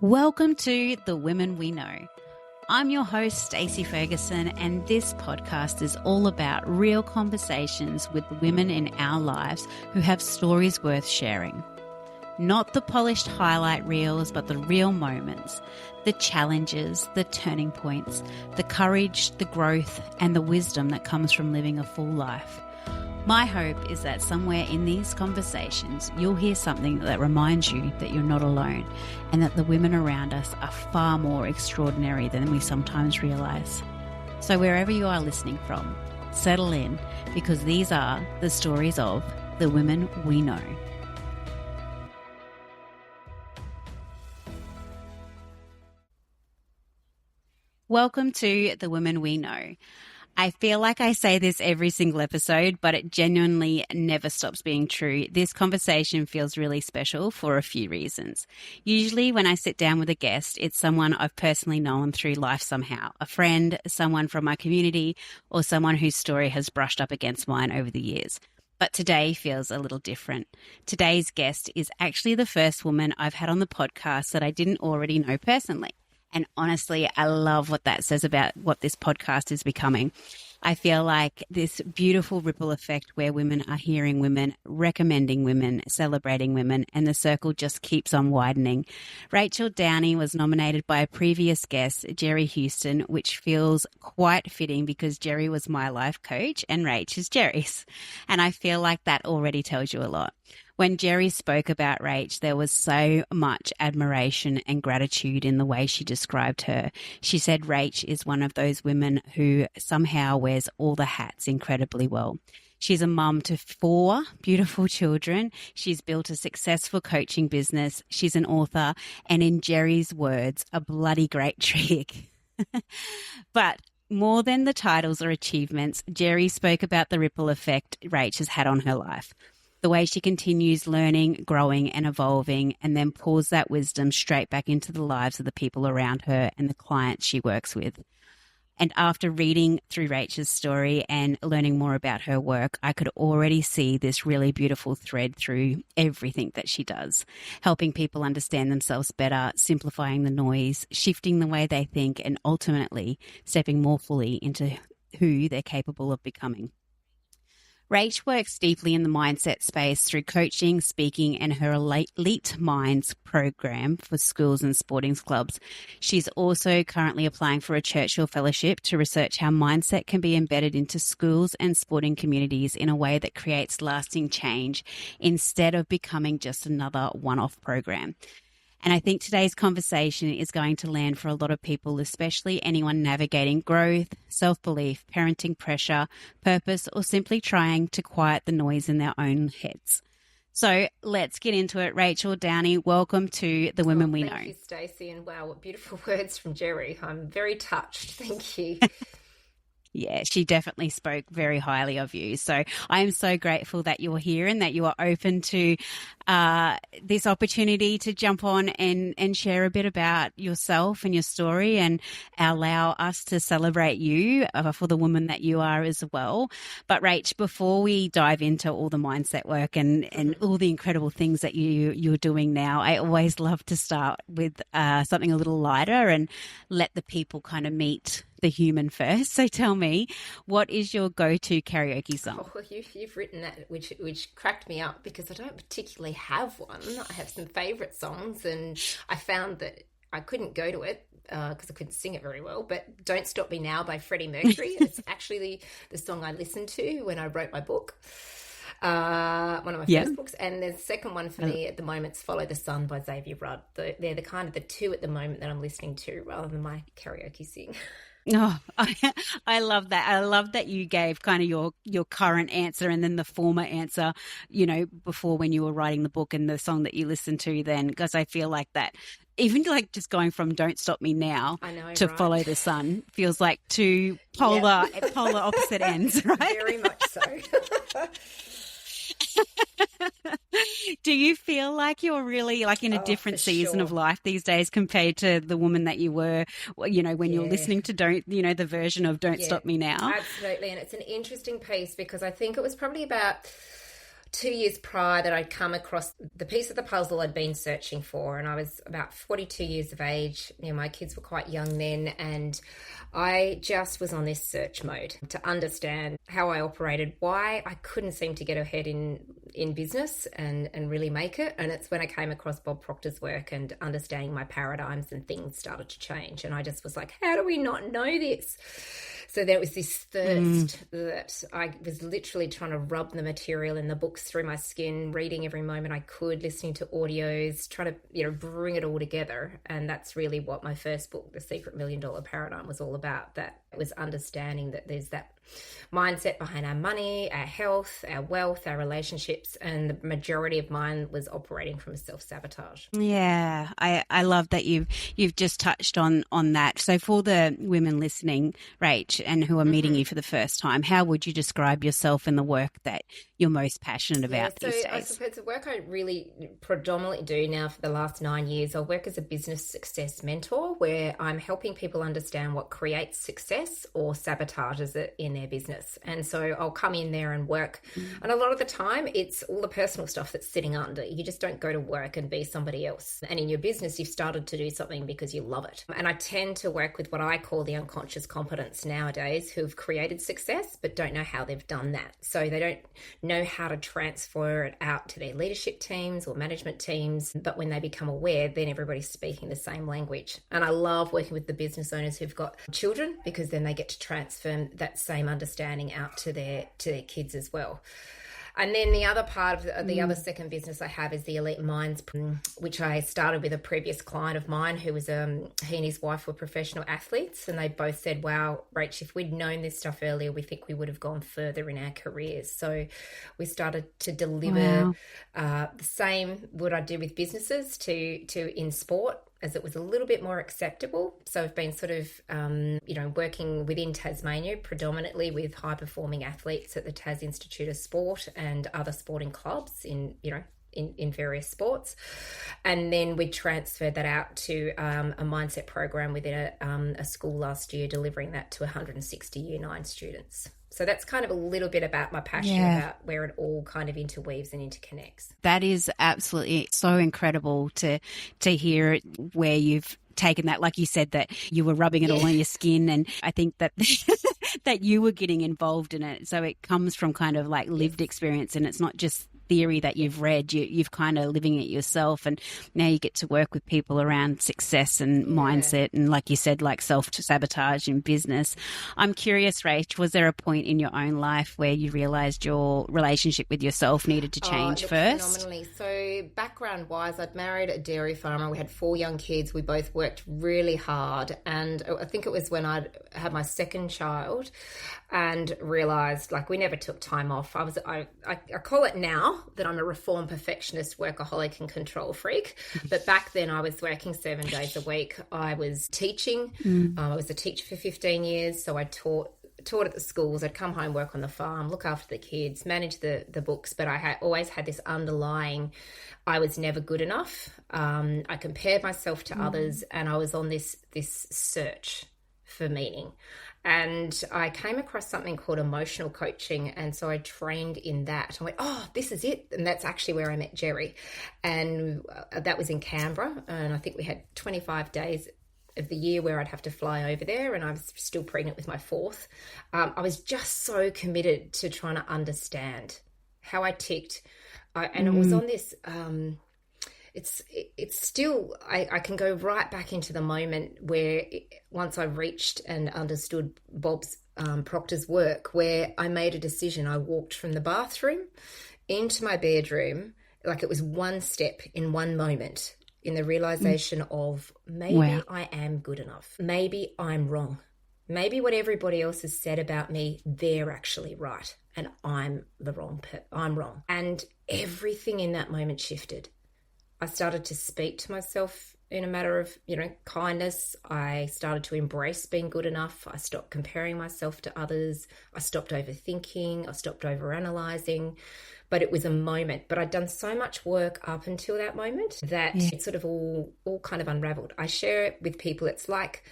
Welcome to The Women We Know. I'm your host, Stacey Ferguson, and this podcast is all about real conversations with women in our lives who have stories worth sharing. Not the polished highlight reels, but the real moments, the challenges, the turning points, the courage, the growth, and the wisdom that comes from living a full life. My hope is that somewhere in these conversations, you'll hear something that reminds you that you're not alone and that the women around us are far more extraordinary than we sometimes realize. So wherever you are listening from, settle in, because these are the stories of the women we know. Welcome to The Women We Know. I feel like I say this every single episode, but it genuinely never stops being true. This conversation feels really special for a few reasons. Usually when I sit down with a guest, it's someone I've personally known through life somehow, a friend, someone from my community, or someone whose story has brushed up against mine over the years. But today feels a little different. Today's guest is actually the first woman I've had on the podcast that I didn't already know personally. And honestly, I love what that says about what this podcast is becoming. I feel like this beautiful ripple effect where women are hearing women, recommending women, celebrating women, and the circle just keeps on widening. Rachael Downie was nominated by a previous guest, Jerry Houston, which feels quite fitting because Jerry was my life coach and Rach is Jerry's. And I feel like that already tells you a lot. When Jerry spoke about Rach, there was so much admiration and gratitude in the way she described her. She said Rach is one of those women who somehow wears all the hats incredibly well. She's a mum to 4 beautiful children. She's built a successful coaching business. She's an author, and in Jerry's words, a bloody great trick. But more than the titles or achievements, Jerry spoke about the ripple effect Rach has had on her life. The way she continues learning, growing and evolving, and then pours that wisdom straight back into the lives of the people around her and the clients she works with. And after reading through Rachel's story and learning more about her work, I could already see this really beautiful thread through everything that she does, helping people understand themselves better, simplifying the noise, shifting the way they think, and ultimately stepping more fully into who they're capable of becoming. Rach works deeply in the mindset space through coaching, speaking, and her Elite Minds program for schools and sporting clubs. She's also currently applying for a Churchill Fellowship to research how mindset can be embedded into schools and sporting communities in a way that creates lasting change instead of becoming just another one-off program. And I think today's conversation is going to land for a lot of people, especially anyone navigating growth, self-belief, parenting pressure, purpose, or simply trying to quiet the noise in their own heads. So let's get into it. Rachael Downie, welcome to The Women We Know. Thank you, Stacey, and wow, what beautiful words from Jerry. I'm very touched. Thank you. Yeah, she definitely spoke very highly of you. So I am so grateful that you're here and that you are open to this opportunity to jump on and share a bit about yourself and your story and allow us to celebrate you for the woman that you are as well. But Rach, before we dive into all the mindset work and all the incredible things that you're doing now, I always love to start with something a little lighter and let the people kind of meet the human first. So tell me, what is your go-to karaoke song? Oh, you've written that, which cracked me up because I don't particularly have one. I have some favourite songs, and I found that I couldn't go to it because I couldn't sing it very well. But "Don't Stop Me Now" by Freddie Mercury. It's actually the song I listened to when I wrote my book. One of my first books, and the second one for me at the moment is "Follow the Sun" by Xavier Rudd. They're the kind of the two at the moment that I'm listening to rather than my karaoke sing. Oh, I love that. I love that you gave kind of your current answer and then the former answer, you know, before when you were writing the book and the song that you listened to then, because I feel like that, even like just going from "Don't Stop Me Now" to right. "Follow the Sun" feels like two polar opposite ends, right? Very much so. Do you feel like you're really like in a different season of life these days compared to the woman that you were, you know, when you're listening to the version of "Don't Stop Me Now"? Absolutely. And it's an interesting piece because I think it was probably about 2 years prior that I'd come across the piece of the puzzle I'd been searching for, and I was about 42 years of age. My kids were quite young then, and I just was on this search mode to understand how I operated, why I couldn't seem to get ahead in business and really make it. And it's when I came across Bob Proctor's work and understanding my paradigms and things started to change. And I just was like, how do we not know this? So there was this thirst that I was literally trying to rub the material in the books through my skin, reading every moment I could, listening to audios, trying to, bring it all together. And that's really what my first book, The Secret $1 Million Paradigm, was all about. That was understanding that there's that mindset behind our money, our health, our wealth, our relationships, and the majority of mine was operating from a self-sabotage. Yeah, I love that you've just touched on that. So for the women listening, Rach, and who are meeting you for the first time, how would you describe yourself and the work that you're most passionate about these days? I suppose the work I really predominantly do now for the last 9 years, I work as a business success mentor, where I'm helping people understand what creates success or sabotages it in their business. And so I'll come in there and work. And a lot of the time, it's all the personal stuff that's sitting under. You just don't go to work and be somebody else. And in your business, you've started to do something because you love it. And I tend to work with what I call the unconscious competence nowadays, who've created success but don't know how they've done that. So they don't know how to transfer it out to their leadership teams or management teams. But when they become aware, then everybody's speaking the same language. And I love working with the business owners who've got children, because then they get to transfer that same understanding out to their kids as well. And then the other part of the other second business I have is the Elite Minds, which I started with a previous client of mine who was, he and his wife were professional athletes. And they both said, wow, Rach, if we'd known this stuff earlier, we think we would have gone further in our careers. So we started to deliver the same what I do with businesses to in sport, as it was a little bit more acceptable. So I've been sort of, working within Tasmania, predominantly with high-performing athletes at the Tas Institute of Sport and other sporting clubs in various sports. And then we transferred that out to a mindset program within a school last year, delivering that to 160 Year 9 students. So that's kind of a little bit about my passion about where it all kind of interweaves and interconnects. That is absolutely so incredible to hear where you've taken that. Like you said, that you were rubbing it all on your skin, and I think that that you were getting involved in it. So it comes from kind of like lived experience, and it's not just theory that you've read. You've kind of living it yourself, and now you get to work with people around success and mindset, and like you said, like self-sabotage in business. I'm curious, Rach, was there a point in your own life where you realised your relationship with yourself needed to change first? Phenomenally. So background-wise, I'd married a dairy farmer. We had 4 young kids. We both worked really hard, and I think it was when I had my second child and realised, like, we never took time off. I call it now that I'm a reformed perfectionist, workaholic and control freak. But back then I was working 7 days a week. I was teaching. I was a teacher for 15 years. So I taught at the schools. I'd come home, work on the farm, look after the kids, manage the books. But I always had this underlying, I was never good enough. I compared myself to others, and I was on this search for meaning. And I came across something called emotional coaching. And so I trained in that. I went, oh, this is it. And that's actually where I met Jerry. And that was in Canberra. And I think we had 25 days of the year where I'd have to fly over there. And I was still pregnant with my 4th. I was just so committed to trying to understand how I ticked. And it was on this... It's still, I can go right back into the moment where once I reached and understood Bob's Proctor's work, where I made a decision. I walked from the bathroom into my bedroom, like it was one step in one moment, in the realization of maybe I am good enough. Maybe I'm wrong. Maybe what everybody else has said about me, they're actually right. And I'm I'm wrong. And everything in that moment shifted. I started to speak to myself in a matter of, kindness. I started to embrace being good enough. I stopped comparing myself to others. I stopped overthinking. I stopped overanalyzing. But it was a moment. But I'd done so much work up until that moment that it sort of all kind of unraveled. I share it with people. It's like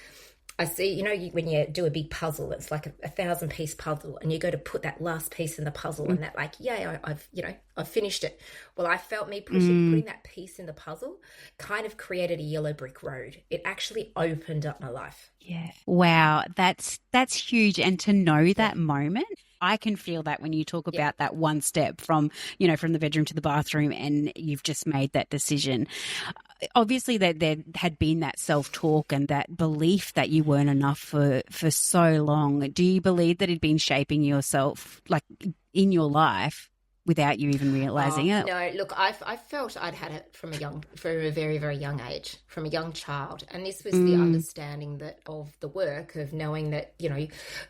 I see, when you do a big puzzle, it's like a 1,000-piece puzzle, and you go to put that last piece in the puzzle, and that, like, yeah, I've finished it. Well, I felt me putting that piece in the puzzle kind of created a yellow brick road. It actually opened up my life. Yeah. Wow, that's huge. And to know that moment, I can feel that when you talk about that one step from, from the bedroom to the bathroom, and you've just made that decision. Obviously that there had been that self-talk and that belief that you weren't enough for so long. Do you believe that it'd been shaping yourself, like, in your life, without you even realizing it? No, look, I felt I'd had it from a very, very young age, from a young child. And this was the understanding that of the work of knowing that,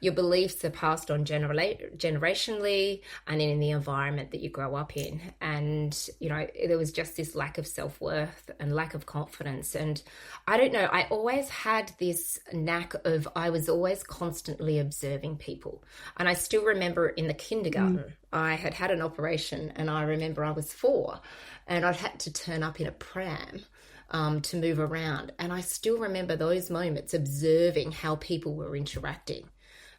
your beliefs are passed on generationally and in the environment that you grow up in. And, there was just this lack of self-worth and lack of confidence. And I don't know, I always had this knack of, I was always constantly observing people. And I still remember in the kindergarten, I had an operation, and I remember I was 4 and I'd had to turn up in a pram to move around. And I still remember those moments observing how people were interacting.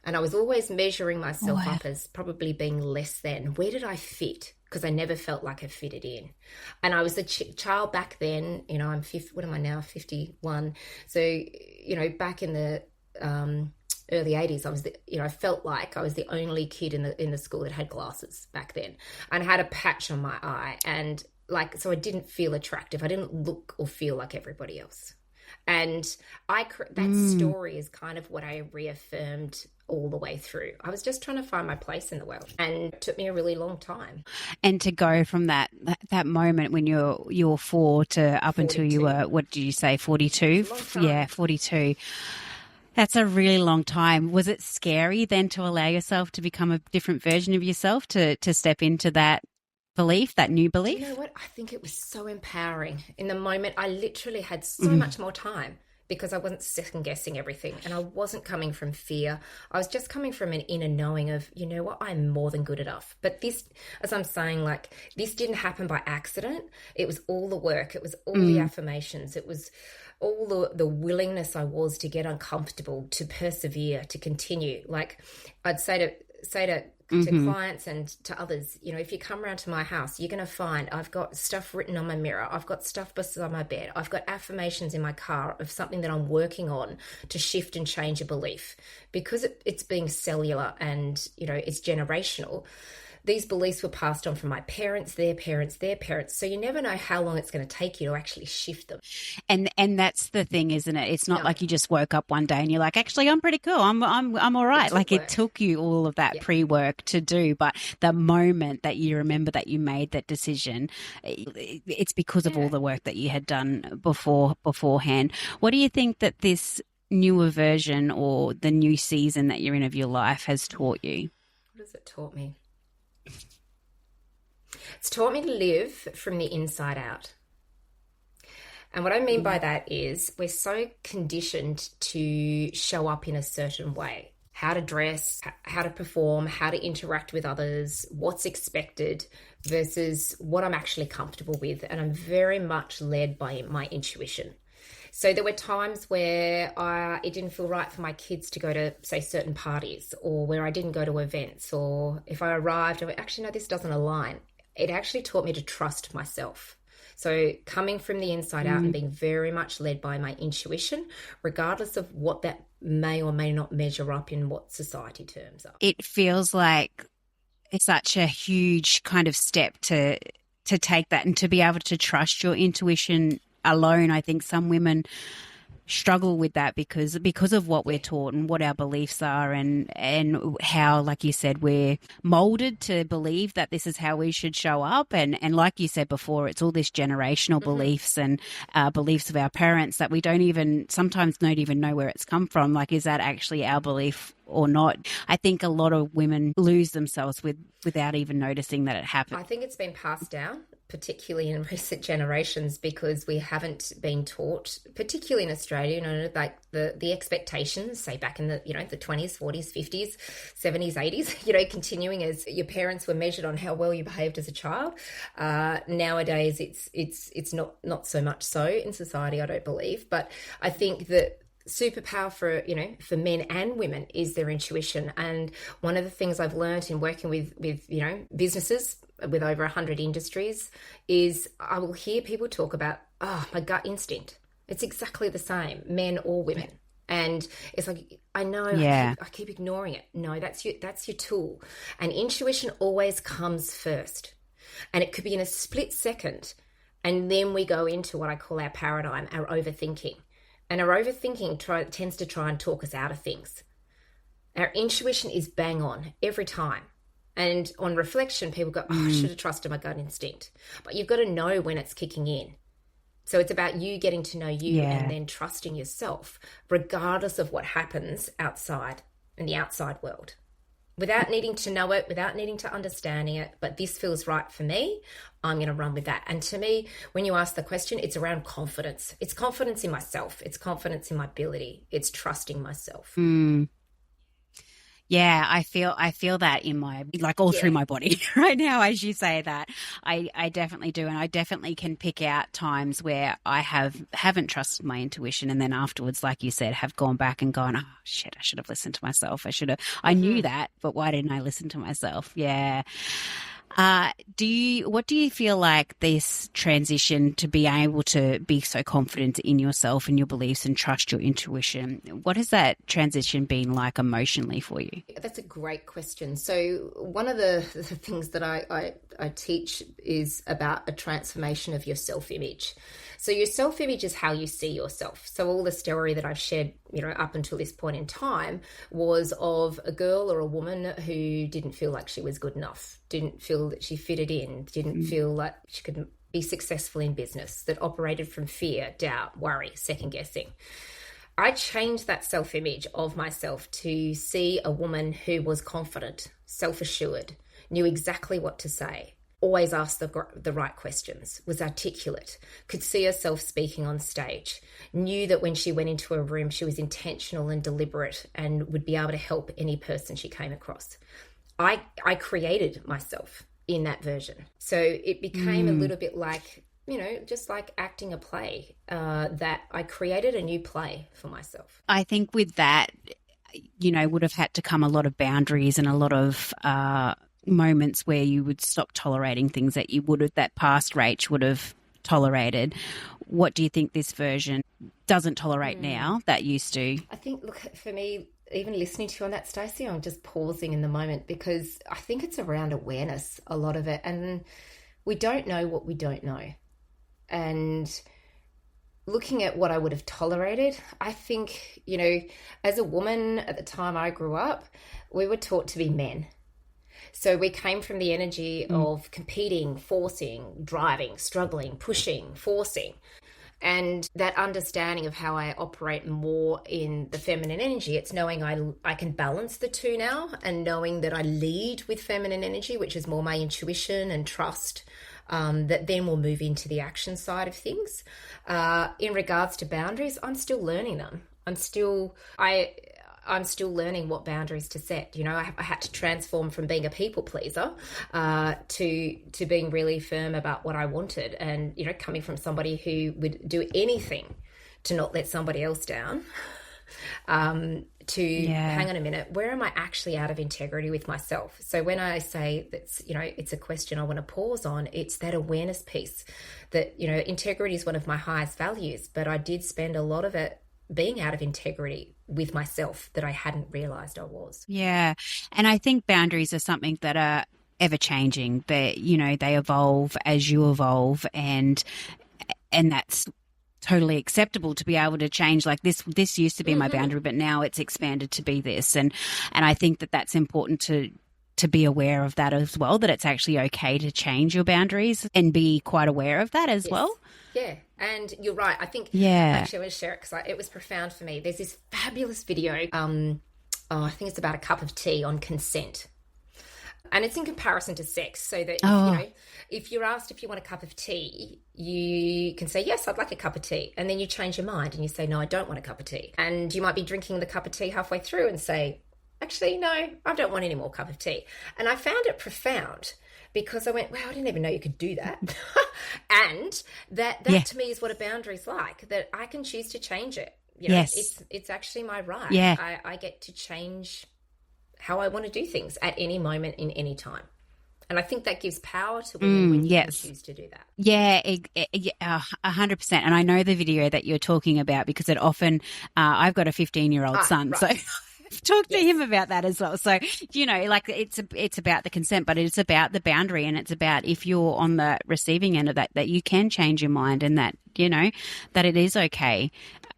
And I was always measuring myself up as probably being less than. Where did I fit? Because I never felt like I fitted in. And I was a child back then, I'm 50, what am I now, 51. So, back in the early 80s, I felt like I was the only kid in the school that had glasses back then, and I had a patch on my eye, and so I didn't feel attractive. I didn't look or feel like everybody else. And that story is kind of what I reaffirmed all the way through. I was just trying to find my place in the world, and it took me a really long time. And to go from that moment when you're 4 to up 42. Until you were, what did you say, 42? Yeah, 42. That's a really long time. Was it scary then to allow yourself to become a different version of yourself, to step into that belief, that new belief? You know what? I think it was so empowering. In the moment, I literally had so much more time because I wasn't second guessing everything, and I wasn't coming from fear. I was just coming from an inner knowing of, you know what, I'm more than good enough. But this, as I'm saying, like, this didn't happen by accident. It was all the work. It was all the affirmations. It was all the willingness I was to get uncomfortable, to persevere, to continue. Like, I'd say to clients and to others, if you come around to my house, you're going to find I've got stuff written on my mirror. I've got stuff beside my bed. I've got affirmations in my car of something that I'm working on to shift and change a belief, because it's being cellular and, it's generational. These beliefs were passed on from my parents, their parents, their parents. So you never know how long it's going to take you to actually shift them. And that's the thing, isn't it? It's not like you just woke up one day and you're like, actually, I'm pretty cool. I'm all right. It took you all of that pre-work to do. But the moment that you remember that you made that decision, it's because of all the work that you had done beforehand. What do you think that this newer version or the new season that you're in of your life has taught you? What has it taught me? It's taught me to live from the inside out. And what I mean by that is we're so conditioned to show up in a certain way. How to dress, how to perform, how to interact with others, what's expected versus what I'm actually comfortable with. And I'm very much led by my intuition. So there were times where it didn't feel right for my kids to go to, say, certain parties, or where I didn't go to events, or if I arrived, I went, actually, no, this doesn't align. It actually taught me to trust myself. So coming from the inside out and being very much led by my intuition, regardless of what that may or may not measure up in what society terms are. It feels like it's such a huge kind of step to take that and to be able to trust your intuition alone. I think some women struggle with that because of what we're taught and what our beliefs are, and how, like you said, we're molded to believe that this is how we should show up. And like you said before, it's all this generational beliefs and beliefs of our parents that we sometimes don't even know where it's come from. Like, is that actually our belief or not? I think a lot of women lose themselves without even noticing that it happened. I think it's been passed down, particularly in recent generations, because we haven't been taught, particularly in Australia, like the expectations, say back in the 20s, 40s, 50s, 70s, 80s, continuing as your parents were measured on how well you behaved as a child. Nowadays, it's not so much so in society, I don't believe. But I think that superpower for men and women is their intuition. And one of the things I've learned in working with businesses with over 100 industries is I will hear people talk about, my gut instinct. It's exactly the same, men or women. And it's like, I know, I keep ignoring it. No, that's your tool. And intuition always comes first. And it could be in a split second. And then we go into what I call our paradigm, our overthinking. And our overthinking tends to try and talk us out of things. Our intuition is bang on every time. And on reflection, people go, I should have trusted my gut instinct. But you've got to know when it's kicking in. So it's about you getting to know you and then trusting yourself, regardless of what happens outside in the outside world. Without needing to know it, without needing to understanding it, but this feels right for me, I'm going to run with that. And to me, when you ask the question, it's around confidence. It's confidence in myself. It's confidence in my ability. It's trusting myself. Yeah, I feel that in my, like, all through my body right now as you say that. I definitely do. And I definitely can pick out times where I haven't trusted my intuition, and then afterwards, like you said, have gone back and gone, oh shit, I should have listened to myself. I knew that, but why didn't I listen to myself? Yeah. What do you feel like this transition to be able to be so confident in yourself and your beliefs and trust your intuition, what has that transition been like emotionally for you? That's a great question. So one of the things that I teach is about a transformation of your self-image. So your self-image is how you see yourself. So all the story that I've shared, up until this point in time was of a girl or a woman who didn't feel like she was good enough, didn't feel that she fitted in, didn't feel like she could be successful in business, that operated from fear, doubt, worry, second guessing. I changed that self-image of myself to see a woman who was confident, self-assured, knew exactly what to say, always asked the right questions, was articulate, could see herself speaking on stage, knew that when she went into a room, she was intentional and deliberate and would be able to help any person she came across. I created myself in that version. So it became a little bit like, just like acting a play, that I created a new play for myself. I think with that, would have had to come a lot of boundaries and a lot of moments where you would stop tolerating things that past Rach would have tolerated. What do you think this version doesn't tolerate now that used to? I think, look, for me, even listening to you on that, Stacey, I'm just pausing in the moment because I think it's around awareness, a lot of it. And we don't know what we don't know. And looking at what I would have tolerated, I think, as a woman at the time I grew up, we were taught to be men. So we came from the energy of competing, forcing, driving, struggling, pushing, forcing. And that understanding of how I operate more in the feminine energy, it's knowing I can balance the two now, and knowing that I lead with feminine energy, which is more my intuition and trust, that then will move into the action side of things. In regards to boundaries, I'm still learning them. I'm still learning what boundaries to set. I had to transform from being a people pleaser to being really firm about what I wanted, and coming from somebody who would do anything to not let somebody else down. Hang on a minute, where am I actually out of integrity with myself? So when I say that's, it's a question I want to pause on, it's that awareness piece that, integrity is one of my highest values, but I did spend a lot of it being out of integrity with myself that I hadn't realized I was. Yeah. And I think boundaries are something that are ever changing. They evolve as you evolve, and that's totally acceptable to be able to change. Like this used to be my boundary, but now it's expanded to be this. And I think that that's important to be aware of that as well, that it's actually okay to change your boundaries and be quite aware of that as well. Yeah. And you're right. I think, actually I want to share it because it was profound for me. There's this fabulous video. I think it's about a cup of tea on consent. And it's in comparison to sex, so that, if you're asked if you want a cup of tea, you can say, yes, I'd like a cup of tea. And then you change your mind and you say, no, I don't want a cup of tea. And you might be drinking the cup of tea halfway through and say, actually, no, I don't want any more cup of tea. And I found it profound because I went, wow, I didn't even know you could do that. And that to me is what a boundary is like, that I can choose to change it. Yes. it's actually my right. Yeah. I get to change how I want to do things at any moment in any time. And I think that gives power to women when you can choose to do that. Yeah, 100%. And I know the video that you're talking about because it often, I've got a 15-year-old son, right. so I've talked to him about that as well. So, like it's about the consent, but it's about the boundary, and it's about if you're on the receiving end of that you can change your mind, and that, that it is okay.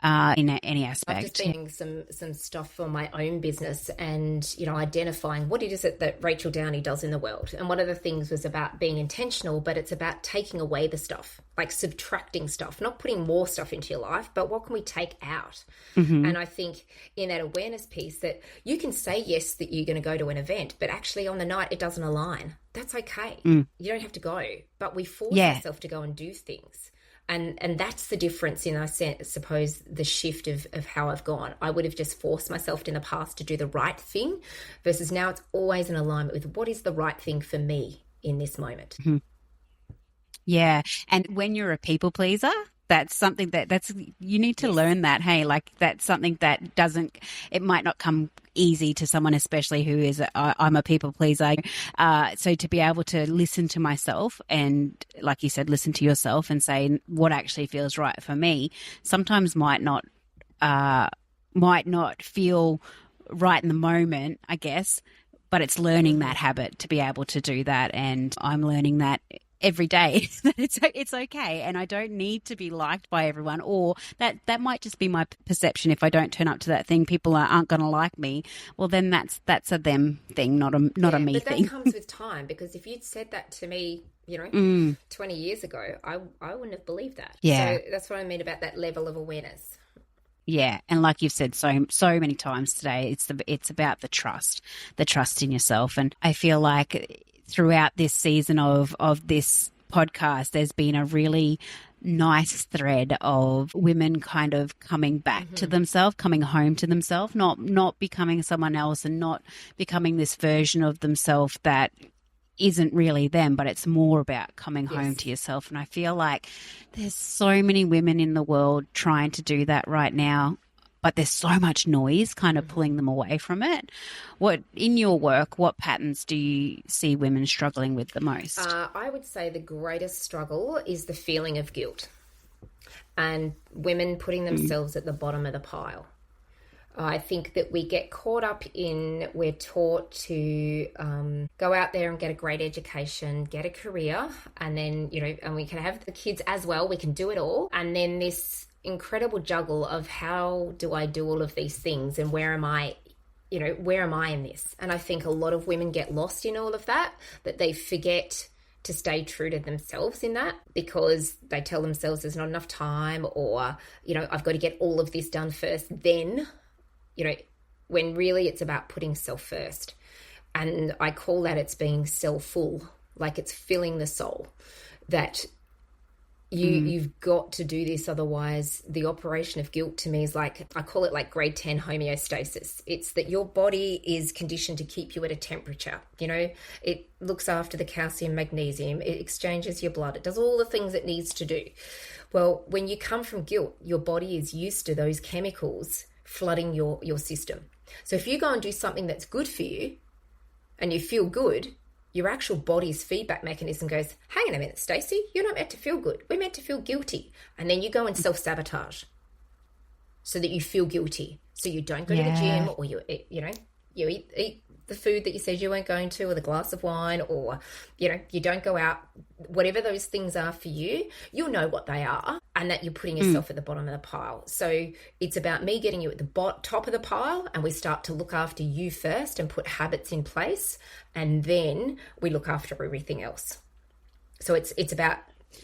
In any aspect. I've just been doing some stuff for my own business and, identifying what it is that Rachel Downie does in the world. And one of the things was about being intentional, but it's about taking away the stuff, like subtracting stuff, not putting more stuff into your life, but what can we take out? And I think in that awareness piece that you can say yes, that you're going to go to an event, but actually on the night it doesn't align. That's okay. You don't have to go, but we force ourselves to go and do things. And that's the difference in, I suppose, the shift of how I've gone. I would have just forced myself in the past to do the right thing versus now it's always in alignment with what is the right thing for me in this moment. Yeah. And when you're a people pleaser, that's something you need to learn that. Hey, like that's something that it might not come easy to someone, especially who is, I'm a people pleaser. So to be able to listen to myself and, like you said, listen to yourself and say what actually feels right for me, sometimes might not feel right in the moment, I guess, but it's learning that habit to be able to do that. And I'm learning that every day that it's okay, and I don't need to be liked by everyone, or that might just be my perception. If I don't turn up to that thing, people aren't going to like me. Well, then that's a them thing, not a me thing. But that comes with time, because if you'd said that to me 20 years ago, I wouldn't have believed that. So that's what I mean about that level of awareness. Yeah, and like you've said so many times today, it's about the trust in yourself. And I feel like throughout this season of this podcast, there's been a really nice thread of women kind of coming back to themselves, coming home to themselves, not becoming someone else and not becoming this version of themselves that isn't really them, but it's more about coming home to yourself. And I feel like there's so many women in the world trying to do that right now, but there's so much noise kind of pulling them away from it. In your work, what patterns do you see women struggling with the most? I would say the greatest struggle is the feeling of guilt and women putting themselves at the bottom of the pile. I think that we get caught up in, we're taught to go out there and get a great education, get a career, and then, and we can have the kids as well. We can do it all. And then this incredible juggle of how do I do all of these things and where am I in this? And I think a lot of women get lost in all of that they forget to stay true to themselves in that, because they tell themselves there's not enough time, or, I've got to get all of this done first, then, when really it's about putting self first. And I call that, it's being self-full, like it's filling the soul, that you've got to do this. Otherwise, the operation of guilt to me is like, I call it like grade 10 homeostasis. It's that your body is conditioned to keep you at a temperature. It looks after the calcium, magnesium, it exchanges your blood, it does all the things it needs to do. Well, when you come from guilt, your body is used to those chemicals flooding your system. So if you go and do something that's good for you and you feel good, your actual body's feedback mechanism goes, hang on a minute, Stacey, you're not meant to feel good. We're meant to feel guilty. And then you go and self-sabotage so that you feel guilty. So you don't go to the gym, or you eat the food that you said you weren't going to, or the glass of wine, or, you don't go out. Whatever those things are for you, you'll know what they are, and that you're putting yourself at the bottom of the pile. So it's about me getting you at the top of the pile, and we start to look after you first and put habits in place, and then we look after everything else. So it's about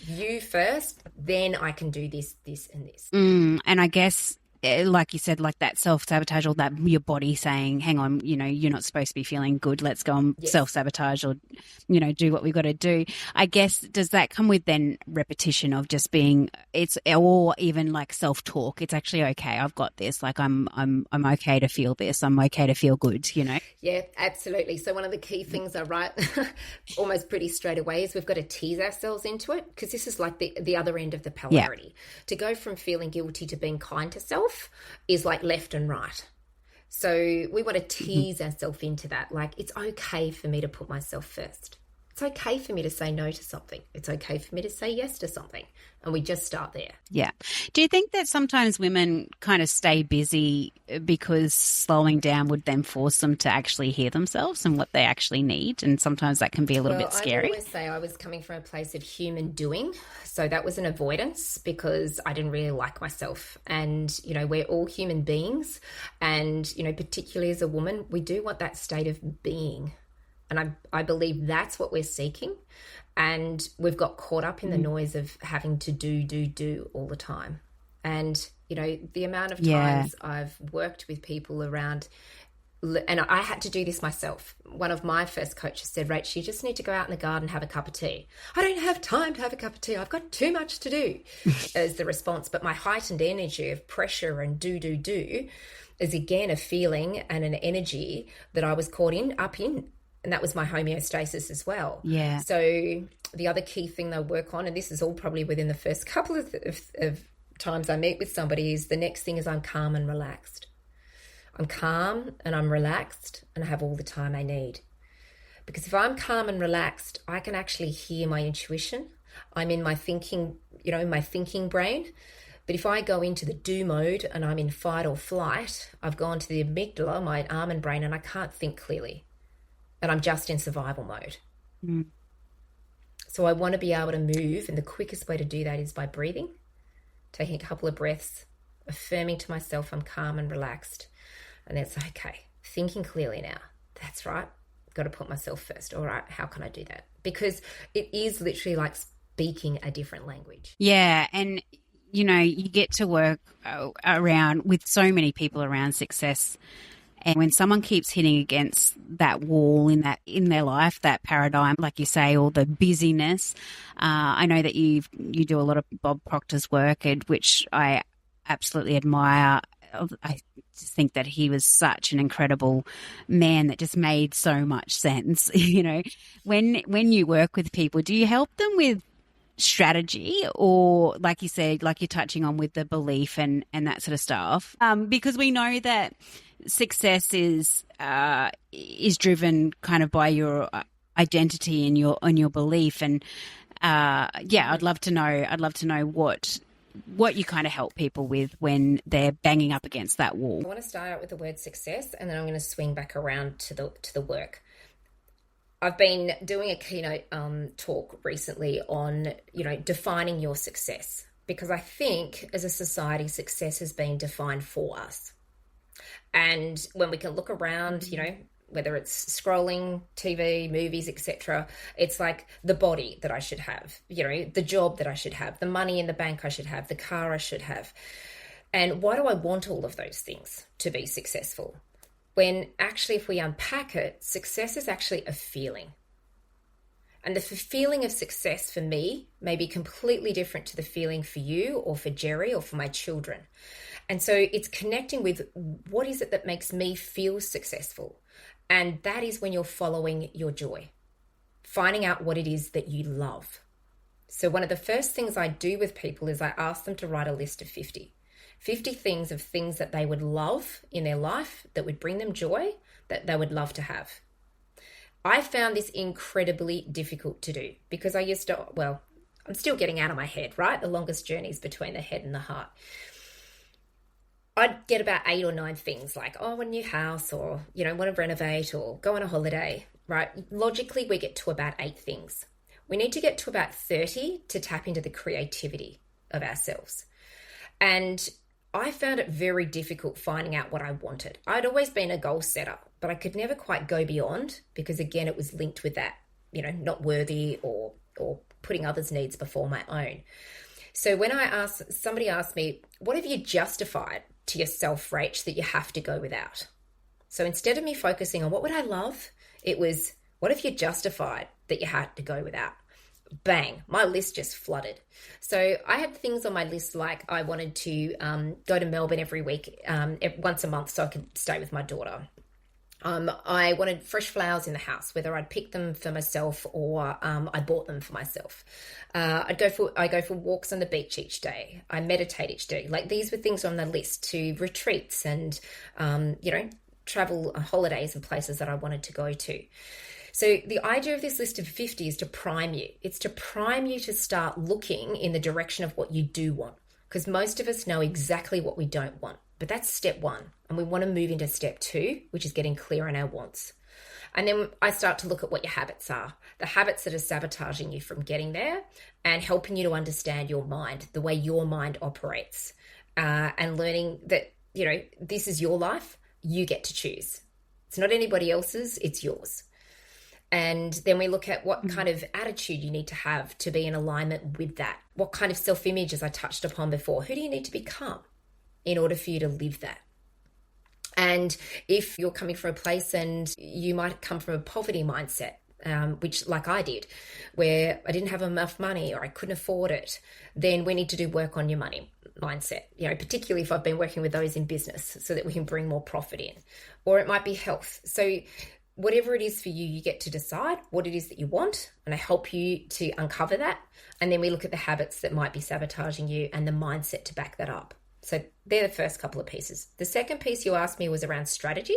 you first, then I can do this, and this. And I guess, like you said, like that self-sabotage, or that your body saying, hang on, you're not supposed to be feeling good. Let's go and self-sabotage, or, do what we've got to do. I guess, does that come with then repetition of just being, or even like self-talk? It's actually okay. I've got this. Like I'm okay to feel this. I'm okay to feel good, Yeah, absolutely. So one of the key things I write almost pretty straight away is we've got to tease ourselves into it, because this is like the other end of the polarity. To go from feeling guilty to being kind to self, ourselves is like left and right. So we want to tease ourselves into that. Like, it's okay for me to put myself first. It's okay for me to say no to something. It's okay for me to say yes to something. And we just start there. Yeah. Do you think that sometimes women kind of stay busy because slowing down would then force them to actually hear themselves and what they actually need? And sometimes that can be a little bit scary. I always say I was coming from a place of human doing. So that was an avoidance because I didn't really like myself. And, you know, we're all human beings. And, you know, particularly as a woman, we do want that state of being. And I believe that's what we're seeking. And we've got caught up in the noise of having to do all the time. And, you know, the amount of times I've worked with people around, and I had to do this myself. One of my first coaches said, Rach, you just need to go out in the garden and have a cup of tea. I don't have time to have a cup of tea. I've got too much to do, as the response. But my heightened energy of pressure and do is, again, a feeling and an energy that I was caught up in. And that was my homeostasis as well. Yeah. So the other key thing they work on, and this is all probably within the first couple of times I meet with somebody, is the next thing is I'm calm and relaxed. I'm calm and I'm relaxed and I have all the time I need. Because if I'm calm and relaxed, I can actually hear my intuition. I'm in my thinking, you know, my thinking brain. But if I go into the do mode and I'm in fight or flight, I've gone to the amygdala, my almond brain, and I can't think clearly. And I'm just in survival mode. Mm. So I want to be able to move, and the quickest way to do that is by breathing, taking a couple of breaths, affirming to myself I'm calm and relaxed. And then it's okay, thinking clearly now. That's right. Got to put myself first. All right, how can I do that? Because it is literally like speaking a different language. Yeah, and you know, you get to work around with so many people around success. And when someone keeps hitting against that wall in their life, that paradigm, like you say, or the busyness, I know that you do a lot of Bob Proctor's work, which I absolutely admire. I just think that he was such an incredible man that just made so much sense. You know, when you work with people, do you help them with strategy, or like you said, like you're touching on with the belief and that sort of stuff? Because we know that success is driven kind of by your identity and your belief, and I'd love to know what you kind of help people with when they're banging up against that wall. I want to start out with the word success, and then I'm going to swing back around to the work. I've been doing a keynote talk recently on, you know, defining your success, because I think as a society, success has been defined for us. And when we can look around, you know, whether it's scrolling, TV, movies, etc., it's like the body that I should have, you know, the job that I should have, the money in the bank I should have, the car I should have. And why do I want all of those things to be successful? When actually, if we unpack it, success is actually a feeling. And the feeling of success for me may be completely different to the feeling for you or for Jerry or for my children. And so it's connecting with what is it that makes me feel successful. And that is when you're following your joy, finding out what it is that you love. So one of the first things I do with people is I ask them to write a list of 50 things that they would love in their life, that would bring them joy, that they would love to have. I found this incredibly difficult to do because I'm still getting out of my head, right? The longest journeys between the head and the heart. I'd get about 8 or 9 things like, a new house, or, you know, want to renovate or go on a holiday, right? Logically, we get to about 8 things. We need to get to about 30 to tap into the creativity of ourselves. And I found it very difficult finding out what I wanted. I'd always been a goal setter, but I could never quite go beyond because, again, it was linked with that, you know, not worthy or putting others' needs before my own. So when somebody asked me, what have you justified to yourself, Rach, that you have to go without? So instead of me focusing on what would I love, it was, what have you justified that you had to go without? Bang, my list just flooded. So I had things on my list like I wanted to go to Melbourne every week, once a month, so I could stay with my daughter. I wanted fresh flowers in the house, whether I'd pick them for myself or I bought them for myself. I go for walks on the beach each day. I meditate each day. Like, these were things on the list, to retreats and travel holidays and places that I wanted to go to. So the idea of this list of 50 is to prime you. It's to prime you to start looking in the direction of what you do want, because most of us know exactly what we don't want. But that's step one. And we want to move into step two, which is getting clear on our wants. And then I start to look at what your habits are, the habits that are sabotaging you from getting there, and helping you to understand your mind, the way your mind operates, and learning that, this is your life. You get to choose. It's not anybody else's, it's yours. And then we look at what kind of attitude you need to have to be in alignment with that. What kind of self-image, as I touched upon before, who do you need to become in order for you to live that? And if you're coming from a place, and you might come from a poverty mindset, which, like I did, where I didn't have enough money or I couldn't afford it, then we need to do work on your money mindset, particularly if I've been working with those in business, so that we can bring more profit in. Or it might be health. So whatever it is for you, you get to decide what it is that you want, and I help you to uncover that. And then we look at the habits that might be sabotaging you and the mindset to back that up. So they're the first couple of pieces. The second piece you asked me was around strategy.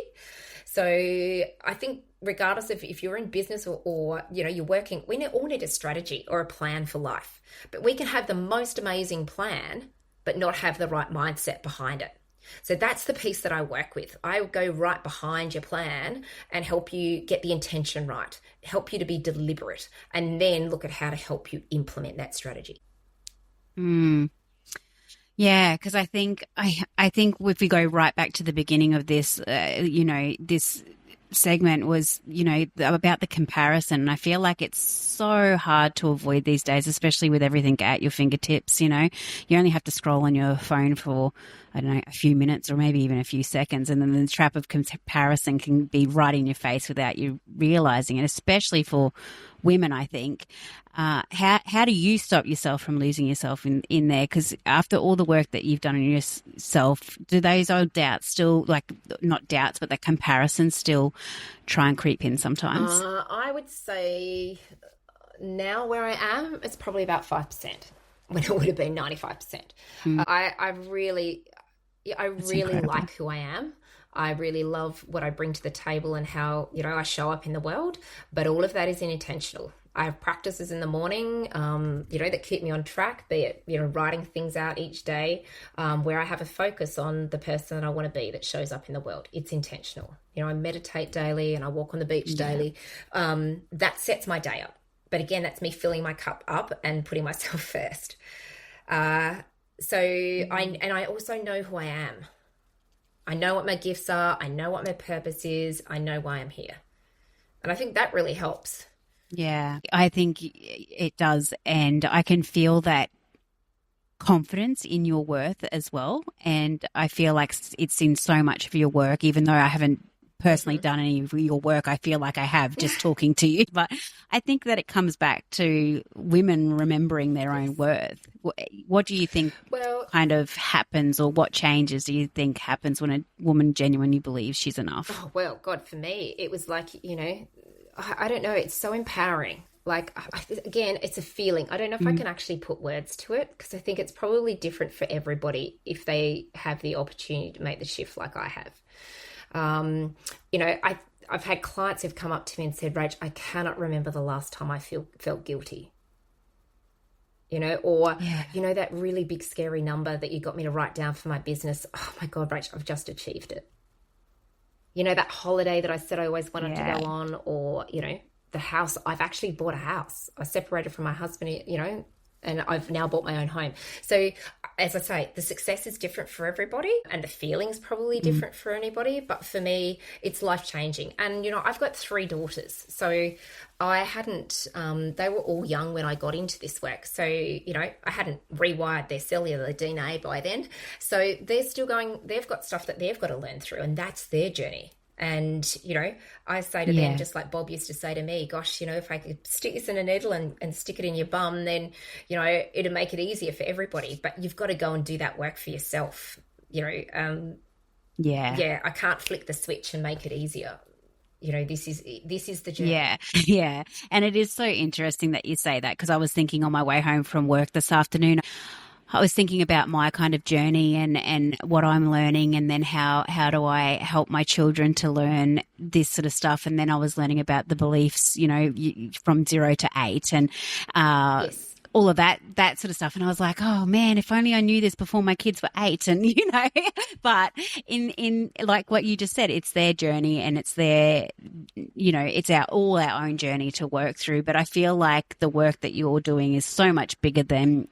So I think regardless of if you're in business or you're working, we all need a strategy or a plan for life. But we can have the most amazing plan, but not have the right mindset behind it. So that's the piece that I work with. I go right behind your plan and help you get the intention right, help you to be deliberate, and then look at how to help you implement that strategy. Yeah, because I think if we go right back to the beginning of this, this segment was, about the comparison. And I feel like it's so hard to avoid these days, especially with everything at your fingertips. You only have to scroll on your phone for, I don't know, a few minutes or maybe even a few seconds. And then the trap of comparison can be right in your face without you realizing it, especially for women, I think. How do you stop yourself from losing yourself in there? Because after all the work that you've done on yourself, do those old doubts still, like, not doubts, but the comparison still try and creep in sometimes? I would say now where I am, it's probably about 5%, when it would have been 95%. I really like who I am. I really love what I bring to the table and how, I show up in the world, but all of that is intentional. I have practices in the morning, that keep me on track, be it, writing things out each day, where I have a focus on the person that I want to be that shows up in the world. It's intentional. I meditate daily and I walk on the beach daily. That sets my day up. But again, that's me filling my cup up and putting myself first. I also know who I am. I know what my gifts are. I know what my purpose is. I know why I'm here. And I think that really helps. Yeah, I think it does. And I can feel that confidence in your worth as well. And I feel like it's in so much of your work, even though I haven't personally done any of your work. I feel like I have just talking to you. But I think that it comes back to women remembering their own worth. What do you think kind of happens, or what changes do you think happens when a woman genuinely believes she's enough? Oh, well, God, for me, it was like, I don't know. It's so empowering. Like, again, it's a feeling. I don't know if I can actually put words to it, because I think it's probably different for everybody if they have the opportunity to make the shift like I have. I've had clients who've come up to me and said, Rach, I cannot remember the last time I felt guilty. That really big scary number that you got me to write down for my business. Oh my God, Rach, I've just achieved it. That holiday that I said I always wanted to go on, or, the house. I've actually bought a house. I separated from my husband, and I've now bought my own home. So as I say, the success is different for everybody, and the feeling's probably different for anybody. But for me, it's life-changing. And, I've got 3 daughters. So I hadn't, they were all young when I got into this work. So, I hadn't rewired their cellular DNA by then. So they're still going, they've got stuff that they've got to learn through, and that's their journey. And, I say to them, just like Bob used to say to me, gosh, if I could stick this in a needle and stick it in your bum, then, it'd make it easier for everybody. But you've got to go and do that work for yourself. I can't flick the switch and make it easier. this is the journey. Yeah, yeah. And it is so interesting that you say that, because I was thinking on my way home from work this afternoon, I was thinking about my kind of journey and what I'm learning, and then how do I help my children to learn this sort of stuff. And then I was learning about the beliefs, from 0 to 8, and Yes. all of that sort of stuff. And I was like, oh man, if only I knew this before my kids were 8. And but in like what you just said, it's their journey, and it's their, it's all our own journey to work through. But I feel like the work that you're doing is so much bigger than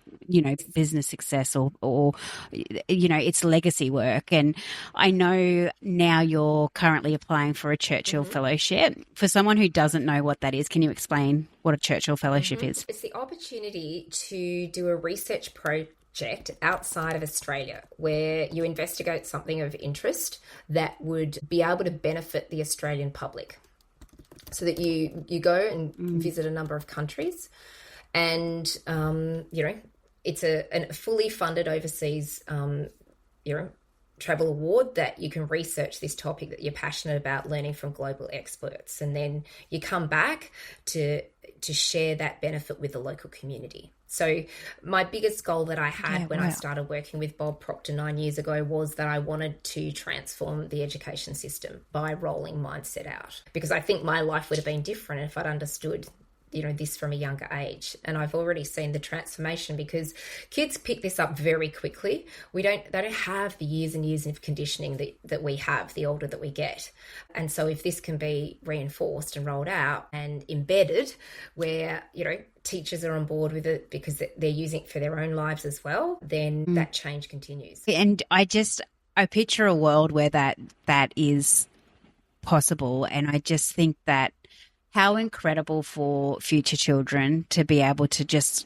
business success or it's legacy work. And I know now you're currently applying for a Churchill Fellowship. For someone who doesn't know what that is, can you explain what a Churchill Fellowship is? It's the opportunity to do a research project outside of Australia where you investigate something of interest that would be able to benefit the Australian public. So that you go and visit a number of countries, and it's a fully funded overseas travel award that you can research this topic that you're passionate about, learning from global experts, and then you come back to share that benefit with the local community. So my biggest goal that I had when I started working with Bob Proctor 9 years ago was that I wanted to transform the education system by rolling mindset out, because I think my life would have been different if I'd understood this from a younger age. And I've already seen the transformation, because kids pick this up very quickly. They don't have the years and years of conditioning that we have the older that we get. And so if this can be reinforced and rolled out and embedded where, teachers are on board with it because they're using it for their own lives as well, then that change continues. And I picture a world where that is possible. And I just think that how incredible for future children to be able to just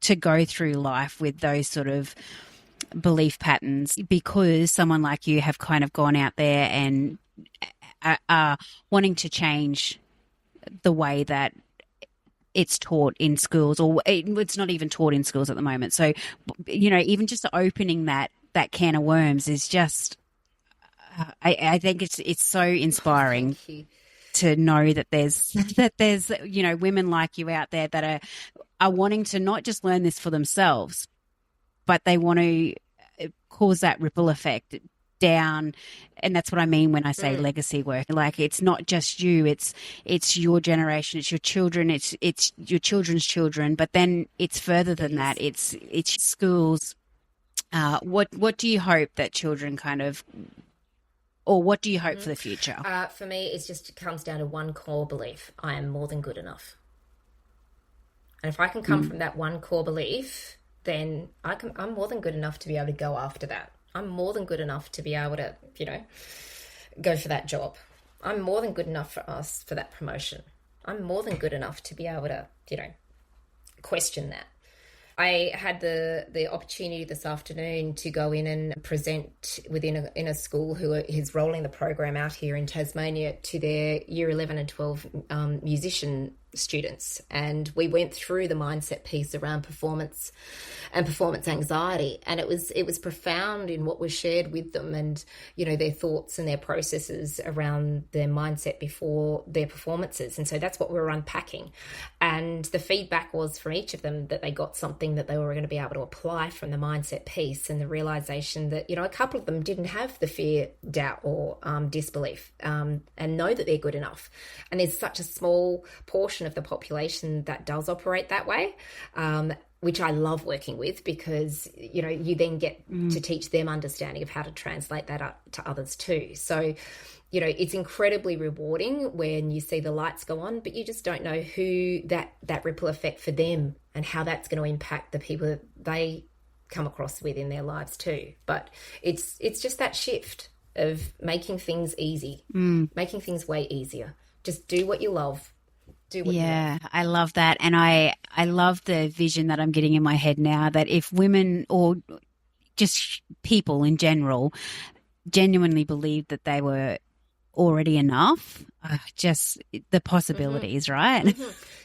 to go through life with those sort of belief patterns, because someone like you have kind of gone out there and are wanting to change the way that it's taught in schools, or it's not even taught in schools at the moment. So, even just opening that can of worms is just, I think it's so inspiring. Thank you. To know that there's women like you out there that are wanting to not just learn this for themselves, but they want to cause that ripple effect down. And that's what I mean when I say legacy work. Like, it's not just you, it's your generation, it's your children, it's your children's children, but then it's further than that. It's schools. What do you hope that children kind of, or what do you hope for the future? For me, it comes down to one core belief: I am more than good enough. And if I can come from that one core belief, then I'm more than good enough to be able to go after that. I'm more than good enough to be able to, go for that job. I'm more than good enough for that promotion. I'm more than good enough to be able to, question that. I had the opportunity this afternoon to go in and present within a school who is rolling the program out here in Tasmania to their year 11 and 12 musician students. And we went through the mindset piece around performance and performance anxiety. And it was profound in what was shared with them, and, their thoughts and their processes around their mindset before their performances. And so that's what we were unpacking. And the feedback was from each of them that they got something that they were going to be able to apply from the mindset piece, and the realization that, a couple of them didn't have the fear, doubt, or disbelief, and know that they're good enough. And there's such a small portion of the population that does operate that way, which I love working with, because, you then get to teach them understanding of how to translate that up to others too. So, it's incredibly rewarding when you see the lights go on, but you just don't know who that ripple effect for them and how that's going to impact the people that they come across with in their lives too. But it's just that shift of making things easy, making things way easier. Just do what you love. Yeah, I love that. And I love the vision that I'm getting in my head now, that if women, or just people in general, genuinely believed that they were already enough, just the possibilities, right?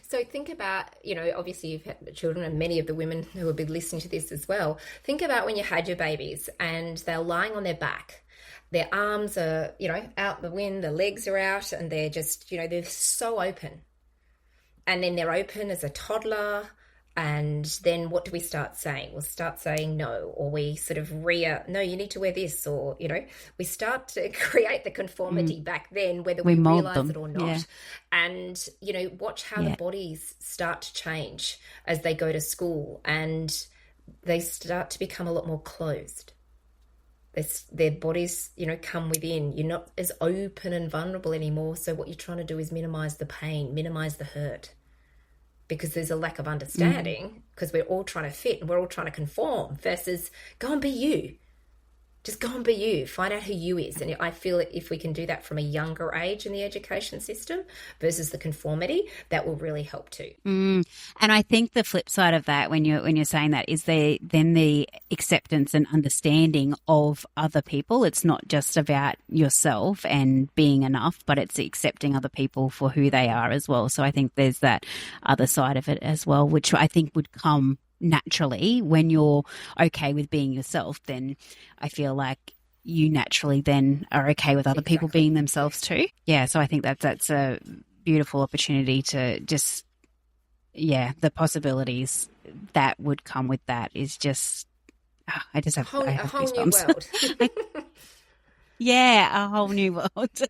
So think about, obviously you've had children, and many of the women who have been listening to this as well. Think about when you had your babies and they're lying on their back Their arms are, out the wind, the legs are out, and they're just, they're so open. And then they're open as a toddler. And then what do we start saying? We'll start saying no, or we sort of no, you need to wear this, or, we start to create the conformity back then, whether we mold realize them. it or not. Yeah. And, watch how the bodies start to change as they go to school, and they start to become a lot more closed. Their bodies, come within. You're not as open and vulnerable anymore. So what you're trying to do is minimize the pain, minimize the hurt. Because there's a lack of understanding, because we're all trying to fit and we're all trying to conform, versus go and be you. Just go and be you. Find out who you is. And I feel that if we can do that from a younger age in the education system versus the conformity, that will really help too. And I think the flip side of that, when you're saying that, is then the acceptance and understanding of other people. It's not just about yourself and being enough, but it's accepting other people for who they are as well. So I think there's that other side of it as well, which I think would come naturally when you're okay with being yourself. Then I feel like you naturally then are okay with other people being themselves too. Yeah, so I think that's a beautiful opportunity to just, the possibilities that would come with that is just, I just have a whole new goosebumps. world. Yeah, a whole new world.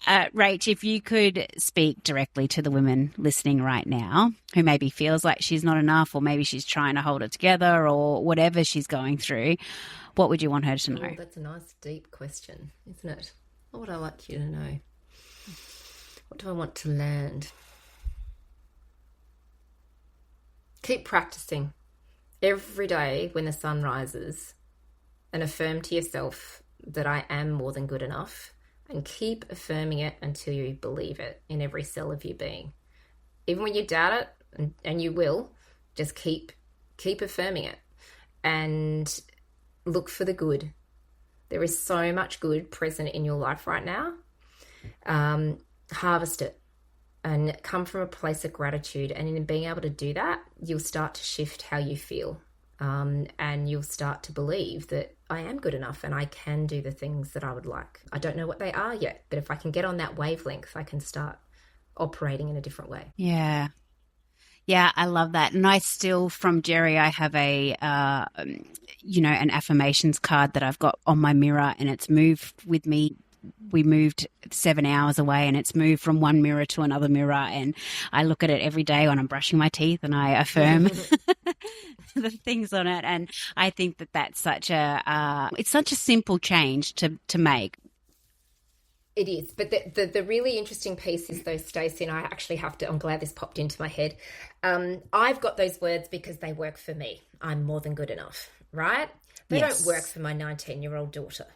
Rach, if you could speak directly to the woman listening right now who maybe feels like she's not enough, or maybe she's trying to hold it together, or whatever she's going through, what would you want her to know? That's a nice deep question, isn't it? What would I like you to know? What do I want to land? Keep practicing every day when the sun rises, and affirm to yourself that I am more than good enough. And keep affirming it until you believe it in every cell of your being. Even when you doubt it, and you will, just keep affirming it. And look for the good. There is so much good present in your life right now. Harvest it. And come from a place of gratitude. And in being able to do that, you'll start to shift how you feel. And you'll start to believe that I am good enough and I can do the things that I would like. I don't know what they are yet, but if I can get on that wavelength, I can start operating in a different way. Yeah. Yeah, I love that. And I still, from Jerry, I have an affirmations card that I've got on my mirror, and it's moved with me. We moved 7 hours away, and it's moved from one mirror to another mirror. And I look at it every day when I'm brushing my teeth, and I affirm the things on it. And I think that that's it's such a simple change to make. It is. But the really interesting piece is, though, Stacey, and I actually I'm glad this popped into my head. I've got those words because they work for me. I'm more than good enough, right? They don't work for my 19-year-old daughter.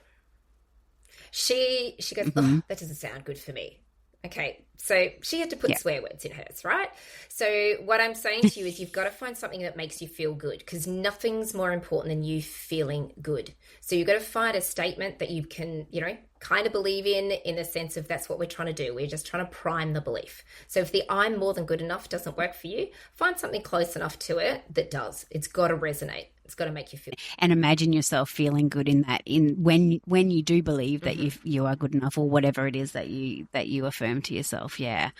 She goes, oh, that doesn't sound good for me. Okay, so she had to put swear words in hers, right? So what I'm saying to you is you've got to find something that makes you feel good, because nothing's more important than you feeling good. So you've got to find a statement that you can, kind of believe in the sense of that's what we're trying to do. We're just trying to prime the belief. So if the I'm more than good enough doesn't work for you, find something close enough to it that does. It's got to resonate. It's got to make you feel. And imagine yourself feeling good in that, when you do believe that you are good enough, or whatever it is that you affirm to yourself. Yeah.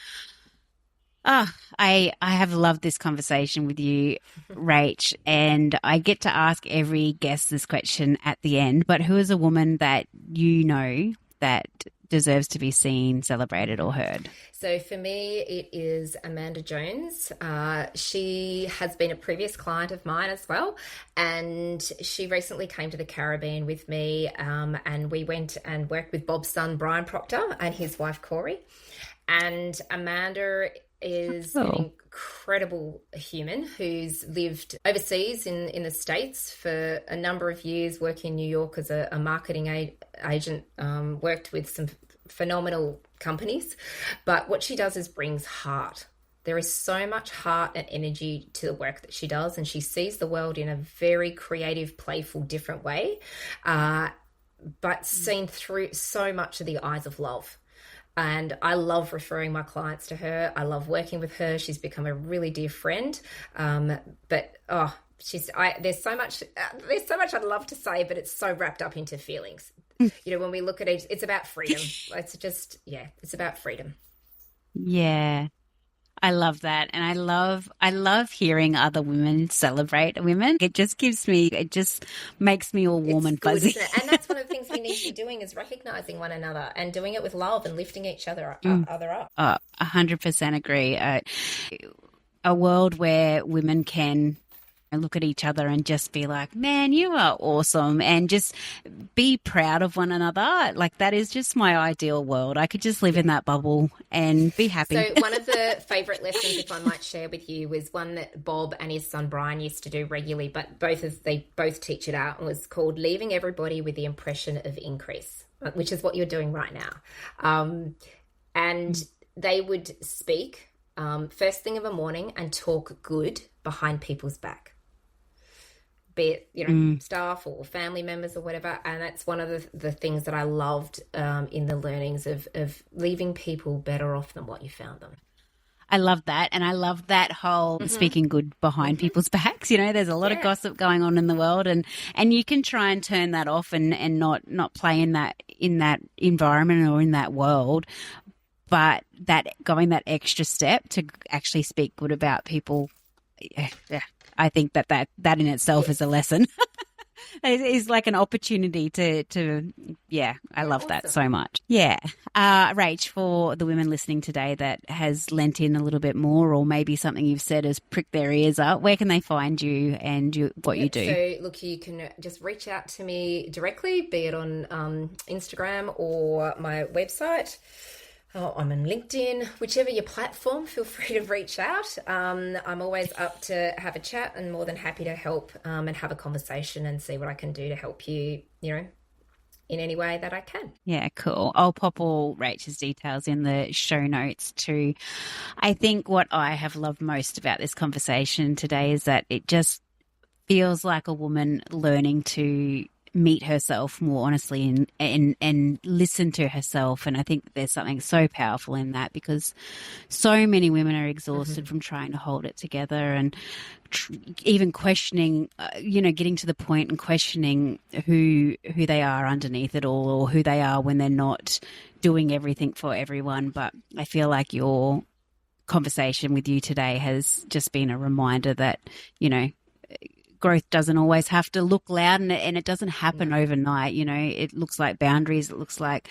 I have loved this conversation with you, Rach, and I get to ask every guest this question at the end, but who is a woman that you know that deserves to be seen, celebrated, or heard? So for me, it is Amanda Jones. She has been a previous client of mine as well, and she recently came to the Caribbean with me, and we went and worked with Bob's son, Brian Proctor, and his wife, Corey. And Amanda is an incredible human who's lived overseas in the States for a number of years, working in New York as a marketing agent, worked with some phenomenal companies. But what she does is brings heart. There is so much heart and energy to the work that she does, and she sees the world in a very creative, playful, different way, but seen through so much of the eyes of love. And I love referring my clients to her. I love working with her. She's become a really dear friend. There's so much I'd love to say, but it's so wrapped up into feelings. when we look at it, it's about freedom. It's about freedom. Yeah. I love that. And I love hearing other women celebrate women. It just makes me all warm and fuzzy. Isn't it? And that's one of the things we need to be doing, is recognizing one another and doing it with love and lifting each other up. 100% agree. A world where women can look at each other and just be like, man, you are awesome, and just be proud of one another. Like, that is just my ideal world. I could just live in that bubble and be happy. So one of the favourite lessons, if I might share with you, was one that Bob and his son Brian used to do regularly, but they both teach it out, and was called leaving everybody with the impression of increase, which is what you're doing right now. And they would speak first thing of a morning and talk good behind people's back, be it staff or family members or whatever. And that's one of the things that I loved in the learnings of leaving people better off than what you found them. I love that. And I love that whole speaking good behind people's backs. There's a lot of gossip going on in the world, and you can try and turn that off and not play in that environment or in that world. But going that extra step to actually speak good about people, I think that in itself is a lesson. It is like an opportunity to I love that so much. Yeah. Rach, for the women listening today that has lent in a little bit more, or maybe something you've said has pricked their ears up, where can they find you and what you do? So, look, you can just reach out to me directly, be it on Instagram or my website. I'm on LinkedIn, whichever your platform, feel free to reach out. I'm always up to have a chat and more than happy to help and have a conversation and see what I can do to help you, in any way that I can. Yeah, cool. I'll pop all Rachel's details in the show notes too. I think what I have loved most about this conversation today is that it just feels like a woman learning to meet herself more honestly and listen to herself. And I think there's something so powerful in that, because so many women are exhausted from trying to hold it together and even questioning, getting to the point and questioning who they are underneath it all, or who they are when they're not doing everything for everyone. But I feel like your conversation with you today has just been a reminder that, growth doesn't always have to look loud, and it doesn't happen overnight. It looks like boundaries. It looks like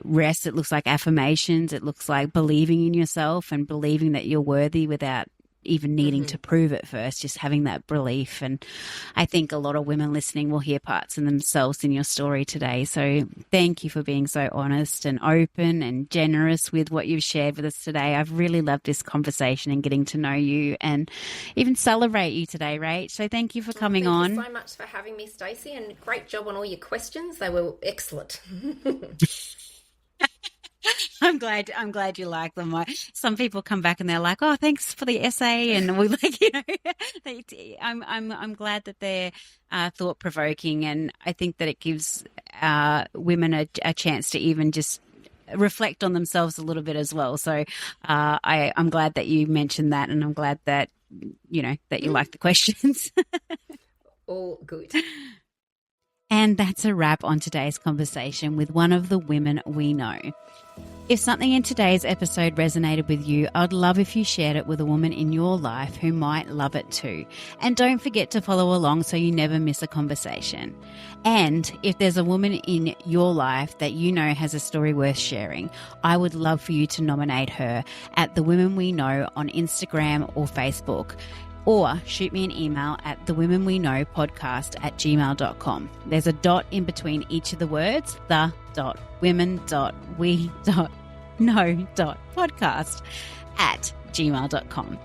rest. It looks like affirmations. It looks like believing in yourself and believing that you're worthy without even needing to prove it first, just having that belief. And I think a lot of women listening will hear parts of themselves in your story today. So thank you for being so honest and open and generous with what you've shared with us today. I've really loved this conversation and getting to know you and even celebrate you today, Rach. So thank you for coming on. Thank you so much for having me, Stacey, and great job on all your questions. They were excellent. I'm glad you like them. Some people come back and they're like, "Oh, thanks for the essay," and we I'm glad that they're thought provoking, and I think that it gives women a chance to even just reflect on themselves a little bit as well. So I'm glad that you mentioned that, and I'm glad that that you like the questions. All good. And that's a wrap on today's conversation with one of the women we know. If something in today's episode resonated with you, I'd love if you shared it with a woman in your life who might love it too. And don't forget to follow along so you never miss a conversation. And if there's a woman in your life that you know has a story worth sharing, I would love for you to nominate her at The Women We Know on Instagram or Facebook. Or shoot me an email at thewomenweknowpodcast@gmail.com. There's a dot in between each of the words, the.women.we.know.podcast@gmail.com.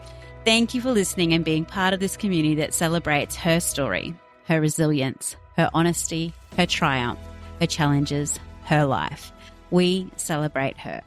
Thank you for listening and being part of this community that celebrates her story, her resilience, her honesty, her triumph, her challenges, her life. We celebrate her.